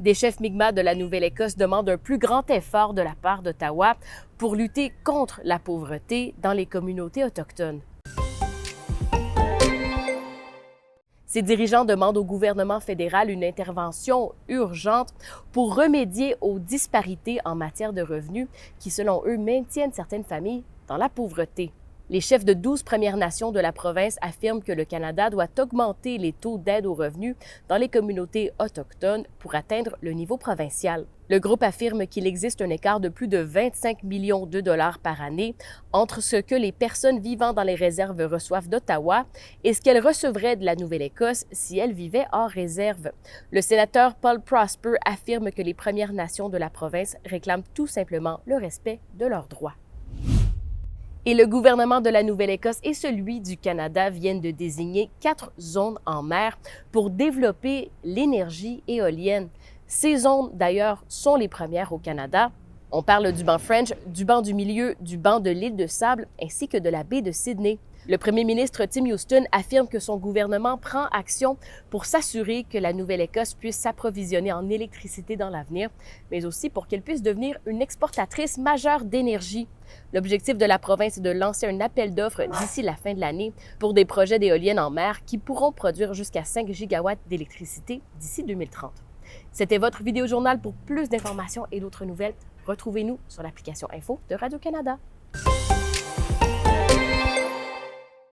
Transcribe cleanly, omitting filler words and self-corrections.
Des chefs Mi'kmaq de la Nouvelle-Écosse demandent un plus grand effort de la part d'Ottawa pour lutter contre la pauvreté dans les communautés autochtones. Ces dirigeants demandent au gouvernement fédéral une intervention urgente pour remédier aux disparités en matière de revenus qui, selon eux, maintiennent certaines familles dans la pauvreté. Les chefs de 12 Premières Nations de la province affirment que le Canada doit augmenter les taux d'aide aux revenus dans les communautés autochtones pour atteindre le niveau provincial. Le groupe affirme qu'il existe un écart de plus de 25 millions de dollars par année entre ce que les personnes vivant dans les réserves reçoivent d'Ottawa et ce qu'elles recevraient de la Nouvelle-Écosse si elles vivaient hors réserve. Le sénateur Paul Prosper affirme que les Premières Nations de la province réclament tout simplement le respect de leurs droits. Et le gouvernement de la Nouvelle-Écosse et celui du Canada viennent de désigner 4 zones en mer pour développer l'énergie éolienne. Ces zones, d'ailleurs, sont les premières au Canada. On parle du banc French, du banc du Milieu, du banc de l'île de Sable, ainsi que de la baie de Sydney. Le premier ministre Tim Houston affirme que son gouvernement prend action pour s'assurer que la Nouvelle-Écosse puisse s'approvisionner en électricité dans l'avenir, mais aussi pour qu'elle puisse devenir une exportatrice majeure d'énergie. L'objectif de la province est de lancer un appel d'offres d'ici la fin de l'année pour des projets d'éoliennes en mer qui pourront produire jusqu'à 5 gigawatts d'électricité d'ici 2030. C'était votre vidéo journal. Pour plus d'informations et d'autres nouvelles, retrouvez-nous sur l'application Info de Radio-Canada.